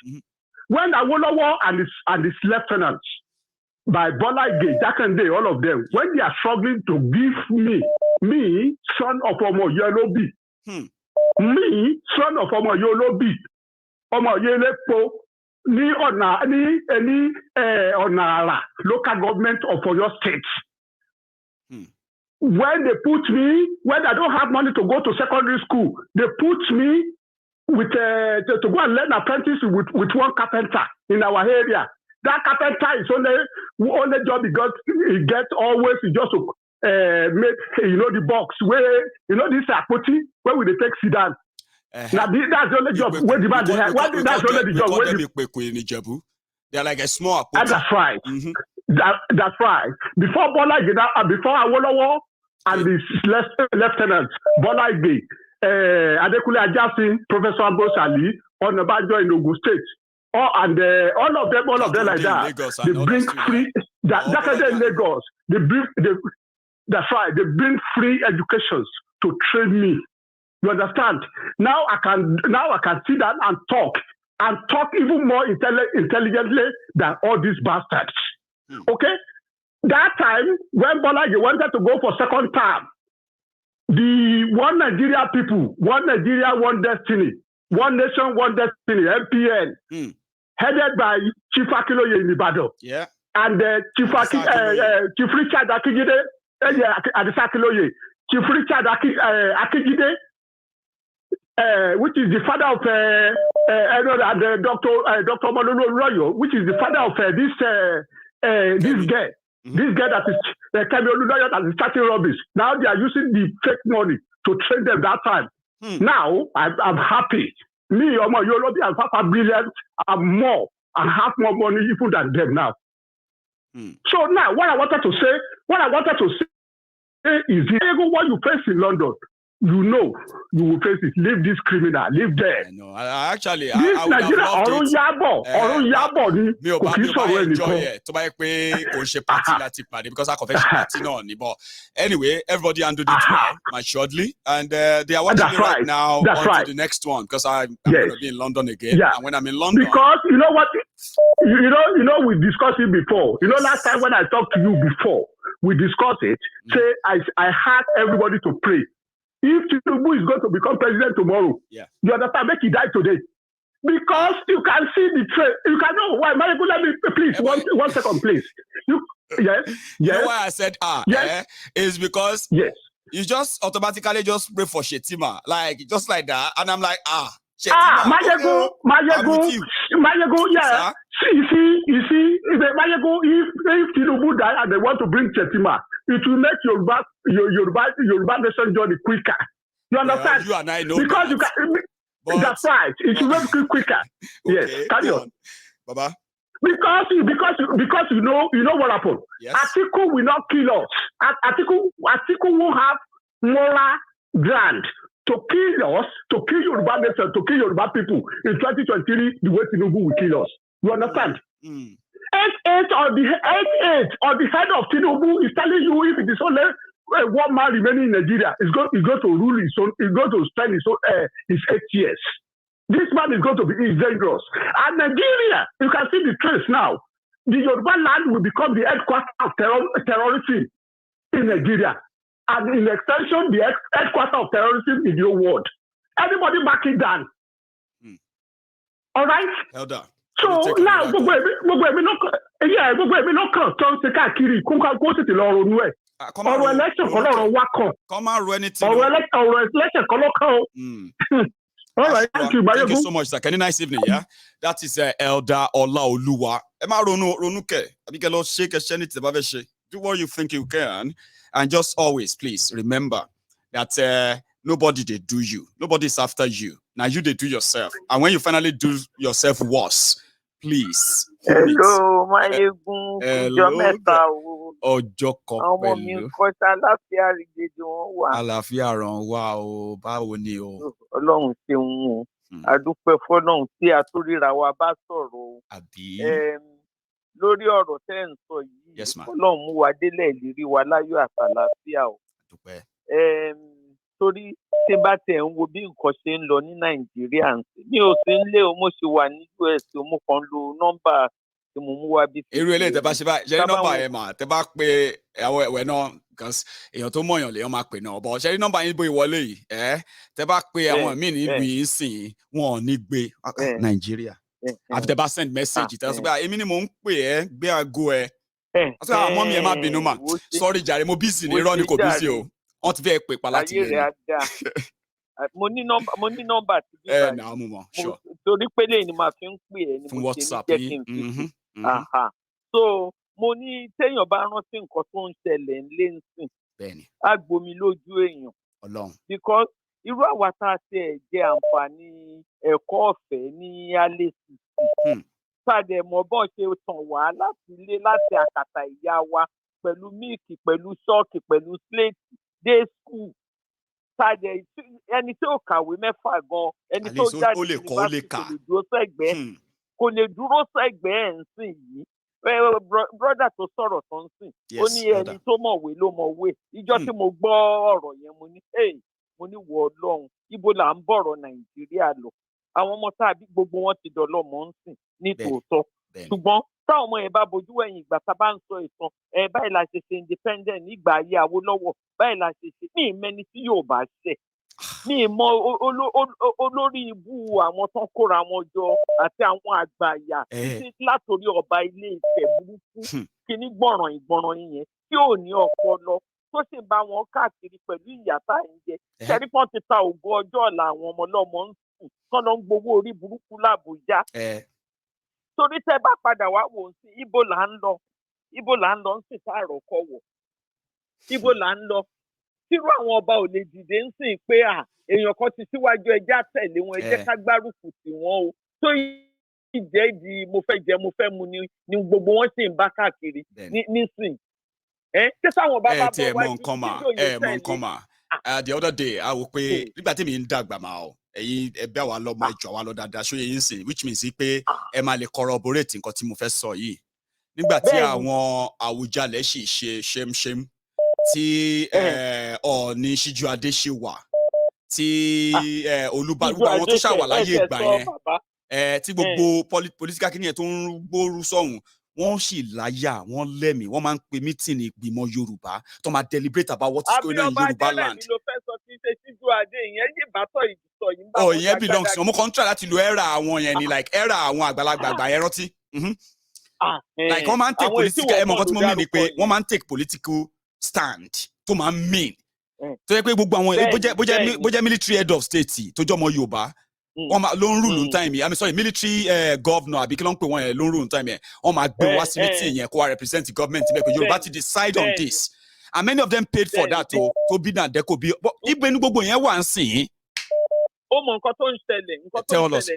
When Awolowo and his lieutenants, by Bola Ige, Jakande, all of them, when they are struggling to give me, son of Omo Yolobi, me, son of Omo Yolobi, Omo Yelepo, ni Onara, local government of Oyo State. When they put me, when I don't have money to go to secondary school, they put me with to go and learn apprentice with one carpenter in our area. That carpenter is only job he gets always is just to make the box where this apoti where we take sit down. Now that's the only job where that's only the job. They're like a small apoti. That's right. That's right. Before before Awolowo and his lieutenants, Bola Ige, Adekule Ajasin, Professor Ambrose Ali, Onabanjo in Ogun State. All of them like that. They bring free. That's in Lagos. That's right. They bring free educations to train me. You understand? Now I can sit down and talk even more intelligently than all these bastards. Okay. That time when Bolaji wanted to go for second term, the One Nigeria people, One Nigeria, One Destiny, One Nation, One Destiny, MPN, headed by Chief Akiloye in Ibadan. Yeah. And Chief Richard Akigide, Akiloye, Chief Richard Akigide, which is the father of Dr. Malolo Royo, which is the father of this girl. This girl that is Kemi Olunloyo that is starting rubbish. Now they are using the fake money to train them that time. Now I'm happy. Me, Omo Yolobi and Papa Brilliant are more and have more money even than them now. So now what I wanted to say is even what you face in London, you know you will face it. Leave this criminal, leave there. I know. I would this have Nigeria loved it. ọ̀run yábọ̀ ni kò kí sọ̀rọ̀ ẹnìkan. To buy pé kò ṣe party láti pàdé because I confess party náà ni. But anyway, everybody handled it well, assuredly, and they are watching me right now on to the next one because I'm going to be in London again. Yeah. And when I'm in London, because you know what, we discussed it before. You know, last time when I talked to you before, we discussed it. Say I had everybody to pray. If Tinubu is going to become president tomorrow, you understand? Make he die today. Because you can see the trend. You can know why. Maribu, let me, please, one second, please. You know why I said is because you just automatically just pray for Shetima. Like, just like that. And I'm like, Shetima. Mayegun, yeah. You see, if Tinubu die and they want to bring Shetima, it will make Yoruba nation journey quicker. You understand? You and I know because that. You can. That's right. It will make it quicker. Yes. Carry on. Baba. Because you know what happened. Yes. Atiku will not kill us. Atiku will have moral ground to kill us, to kill Yoruba nation, to kill Yoruba people in 2023. The way Tinubu will kill us. You understand? 8-8 or the head of Tinubu is telling you if it is only one man remaining in Nigeria, is going to rule his own, is going to spend his 8 years. This man is going to be dangerous. And Nigeria, you can see the trace now. The Yoruba land will become the headquarters of terrorism in Nigeria. And in extension, the headquarters of terrorism in the whole world. Everybody back it down. All right? Elder. So now, gbogbo ẹ̀mí ló kàn tó ń ṣe káàkiri kó sì ti lọ ronú ẹ̀. Ọ̀rọ̀ election kan lọ́rọ̀ wá kàn. Ọ̀rọ̀ election kan ló kàn o. All right, thank you so much, sir. Can you nice evening, yeah? That is Elder Olaoluwa. Ẹ má ronú kẹ̀, àbí kẹ́ lọ ṣe kẹ́ ṣẹ́ ní tìbá fẹ́ ṣe. Do what you think you can, and just always, please, remember that nobody they do you. Nobody's after you. Now you they do yourself. And when you finally do yourself worse, please. Hello, Mayegun. ọjọ́ kan Àwọn ọmọ mi ń pẹ̀lú. kọ́ sí àlàáfíà rìgìdì wọn wà. Àlàáfíà ràn wá o, báwo ni o? Ọlọ́run ṣeun o. A dúpẹ́ fọ́lọ́run tí a tó ríra wa bá sọ̀rọ̀ o. Àbí? Lórí ọ̀rọ̀ tẹ́ ń sọ yìí, Yes, ma'am. Ọlọ́run mú wa délẹ̀ ìlérí wa láyọ̀ àtàlàáfíà o. Dúpẹ́. Torí tí bá tẹ̀ ń wo bí nǹkan ṣe ń lọ ní Nàìjíríà ń sìn, mi ò sí nílé o, mo ṣì wà ní US o, mo kàn ń lo nọ́mbà tí mo mú wá bí. Irú eléyìí tẹ bá ṣe báyìí, ṣe rí nọ́mbà yẹn mà, tẹ bá pe àwọn ẹ̀wẹ̀ náà, because èèyàn tó mọ̀yàn lèèyàn máa pè náà, but ṣe rí nọ́mbà yín bó ìwọlé yìí, tẹ bá pe àwọn míì ní ìlú yìí sìn, wọn ò ní gbé Nàìjíríà. Àfi tẹ bá send message, tẹ sọ pé èmi ni mò ń pè ẹ́, gbé aago ẹ. Àti àwọn ọmọ mi ẹ má bínú mà, sorry jàre, mo busy ní irọ́ ni kò busy o. Wọ́n ti fẹ́ pè pa láti ayé rẹ̀ á dáa. Mo ní nọ́mbà tí bí báyìí. Náà mo mọ̀, sure. Torí pé lẹ́yìn ni màá fi ń pè ẹ́ ni Fún mo ṣe ní WhatsApp jẹ́ kí n fi sí. So mo ní téèyàn bá rántí nǹkan tó ń ṣẹlẹ̀ ńlé ń sìn. Bẹ́ẹ̀ni. Á gbomi lójú èèyàn. Ọlọ́run. Because irú àwa tá a ti ẹ̀ jẹ àǹfààní ẹ̀kọ́ ọ̀fẹ́ ní alẹ́ sísì. Sàdẹ̀ mọ̀ bọ́n ṣe tàn wá láti ilé láti àkàtà ìyá wa pẹ̀lú míìkì, pẹ̀lú ṣọ́ọ̀kì, pẹ̀lú sléètì dé skul. Sàdẹ̀ ẹni tí ò kàwé mẹ́fà gan, ẹni tó jáde yunifásitì kò lè dúró sẹ́gbẹ̀ẹ́. Kò lè dúró sẹ́gbẹ̀ẹ́ ẹ̀ ń sìn yìí. Brọ́dà tó sọ̀rọ̀ tó ń sìn, ó ní ẹni tó mọ̀wé ló mọ̀wé. Ìjọ́ tí mo gbọ́ ọ̀rọ̀ yẹn, mo ní wọ Ọlọ́run, ibo là ń bọ̀rọ̀ Nàìjíríà lọ. Àwọn ọmọ tàbí gbogbo wọn ti dọ̀lọ́mọ ń sìn ní tòótọ́. Ṣùgbọ́n táwọn ọmọ yẹn bá bojú ẹ̀yìn ìgbà tá a bá ń sọ ìtàn, báyìí la ṣe ṣe independent nígbà ayé Awólọ́wọ̀, báyìí la ṣe ṣe, ní ìmẹ́ni tí yóò bá ṣẹ̀. Ní ìmọ̀ olórí ibú àwọn tán kóra wọn jọ àti àwọn àgbàyà látòrí ọba ilé Ifẹ̀ burúkú kíní gbọ̀ràn yẹn tí ò ní ọpọlọ tó sì bá wọn káàkiri pẹ̀lú ìyà tá à ń jẹ. Ṣẹ́rí pọ́n ti ta ògo ọjọ́ ọ̀la àwọn ọmọ ọlọ́mọ ń sùn tán lọ ń gbowó orí burúkú l'Àbújá. Torí tẹ́ bá padà wá wò ó sí ibo là ń lọ ń sì sáàrọ̀ kọ̀wọ̀. Ibo là ń lọ. Tírú àwọn ọba ò lè dìde ń sìn pé èèyàn kan ti síwájú ẹjẹ́ àtẹ̀lé wọn, ẹjẹ́ ká gbárùkù tì wọ́n o. Tó ìjẹ́ ìdí mo fẹ́ jẹ mo fẹ́ mu ni gbogbo wọn sì ń bá káàkiri nísìn. Ṣé sáwọn bá bọ̀ wájú mọ nǹkan mà. The other day a wò pé nígbà tí mi ń dàgbà máa o ẹ̀yin ẹgbẹ́ àwa lọ́mọ ẹjọ́ wa lọ dáadáa ṣó yẹ yín sìn, which means pé ẹ máa lè corroborate nǹkan tí mo fẹ́ sọ yìí. Nígbà tí àwọn Àwùjalẹ̀ sì ṣe ṣémṣém tí Ọọ̀ni Síjú-Adé ṣe wà, tí Olúbàdàn gbogbo àwọn tó ṣàwà láyé ìgbà yẹn, tí gbogbo political kìnìyàn tó ń gbóòrú sọ̀hún, wọ́n sì láyà, wọ́n lẹ́mìí, wọ́n máa ń pe mítìnì ìgbìmọ̀ Yorùbá tó máa deliberate about what is going on in Yorùbá land. Àbí ọba Adélẹ́mí ló fẹ́ sọ kí n ṣe Síjú-Adé, ìyẹn yìí bá tọ̀ ìdìtọ̀ yìí ń bá wọn. Ìyẹn belongs to ọmọ kan try láti lo era àwọn yẹn ni, like era àwọn àgbàlagbà yẹn rántí. Like wọ́n máa ń take political, ẹ mọ̀ nǹkan tí mo mean ni pé wọ́n máa ń take political stand tó máa ń mean. Tó yẹ pé gbogbo àwọn bó jẹ́ military head of state tó jọ́ ọmọ Yorùbá, wọ́n máa ló ń rule ní time yẹn, military governor àbí kí ló ń pè wọ́n yẹn ló ń rule ní time yẹn, wọ́n máa gbé wá sí meeting yẹn kó wá represent the government bẹ́ẹ̀ pé Yorùbá ti decide on this, and many of them paid for that o, tó bí náà dẹ́kọ̀ bí ibẹ̀ ní gbogbo yẹn wà ń sìn. Ó mọ nǹkan tó ń ṣẹlẹ̀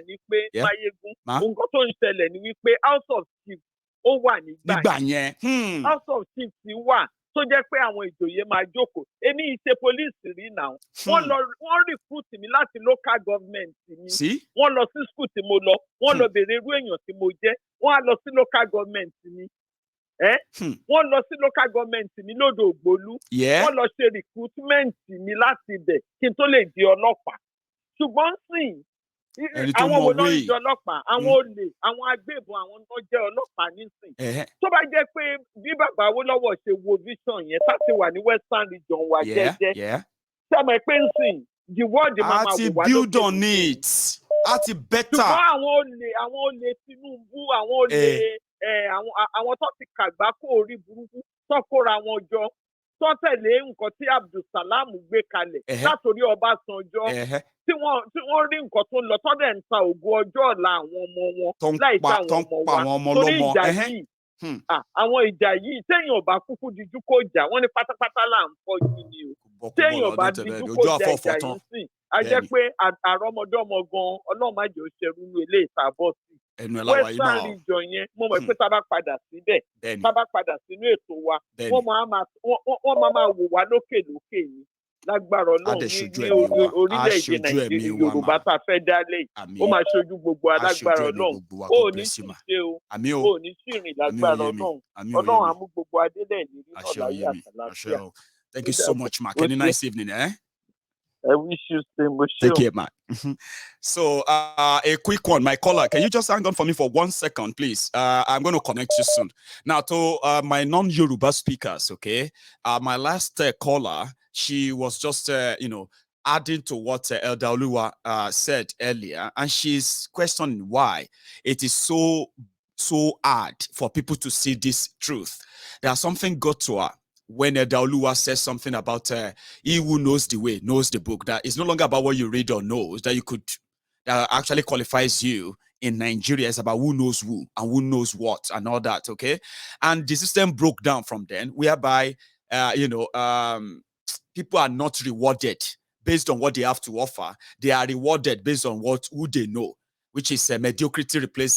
ní pé Máyégún, nǹkan tó ń ṣẹlẹ̀ ní wípé House of Chiefs ó wà nígbà yẹn. House of Chiefs wà tó jẹ́ pé àwọn ìjòyè máa jókòó. Èmi ìṣe police rí náà. Wọ́n recruit mi láti local government mi. Wọ́n lọ sí school tí mo lọ. Wọ́n lọ bèrè irú èèyàn tí mo jẹ́. Wọ́n á lọ sí local government mi. Wọ́n lọ sí local government mi lódò Ògbólú. Wọ́n lọ ṣe recruitment mi láti ibẹ̀ kí n tó lè di ọlọ́pàá. Ṣùgbọ́n sìn àwọn wo ló ń jẹ ọlọ́pàá, àwọn olè, àwọn agbébọn, àwọn tó jẹ́ ọlọ́pàá nísìn. Tó bá jẹ́ pé bí bàbá Awólọ́wọ̀ ṣe wo vision yẹn láti wà ní Western region wa jẹ́jẹ́, sọmọ pé ń sìn the world máa wò wá lókè. A ti build on it, a ti better. Ṣùgbọ́n àwọn olè Tinubu, àwọn olè àwọn tó ti kàgbákò orí burúkú tó kóra wọn jọ tó tẹ̀lé nǹkan tí Abdulsalam gbé kalẹ̀ látòrí Ọbásanjọ́. Tí wọ́n rí nǹkan tó ń lọ tọ́dẹ̀ ń ta ògo ọjọ́ ọ̀la àwọn ọmọ wọn láì ta àwọn ọmọ wa torí ìjà yìí àwọn ìjà yìí téèyàn bá kúkú dijú kó jà wọ́n ní pátápátá là ń fọ́jú ni o téèyàn bá dijú kó jà ìjà yìí sìn a jẹ́ pé àrọ́mọdọ́mọ gan Ọlọ́run má jẹ́ ó ṣerú ilé ìtàbọ̀ sí Western region yẹn mo mọ̀ pé tá a bá padà síbẹ̀ tá a bá padà sínú ètò wa wọ́n máa wò wá lókè lókè yìí lágbára Ọlọ́run ní orílẹ̀-èdè Nàìjíríà Yorùbá tá a fẹ́ dálé yìí ó máa ṣojú gbogbo alágbára Ọlọ́run ó ní ṣìṣe o ó ní ṣìrìn lágbára Ọlọ́run Ọlọ́run á mú gbogbo adélẹ̀ ní nínú ọ̀láyé àtàlàfíà. Thank you so much, Mark. Any nice evening, eh? I wish you same. Take care, man. So, a quick one. My caller, can you just hang on for me for 1 second, please? I'm going to connect you soon. Now, to my non-Yoruba speakers, okay? My last caller, she was just, adding to what Elder Oluwa said earlier, and she's questioning why it is so hard for people to see this truth. There's something got to her. When Elder Oluwa says something about he who knows the way, knows the book, that it's no longer about what you read or knows, that actually qualifies you in Nigeria. It's about who knows who and who knows what and all that, okay? And the system broke down from then, whereby, people are not rewarded based on what they have to offer. They are rewarded based on who they know, which is mediocrity replacing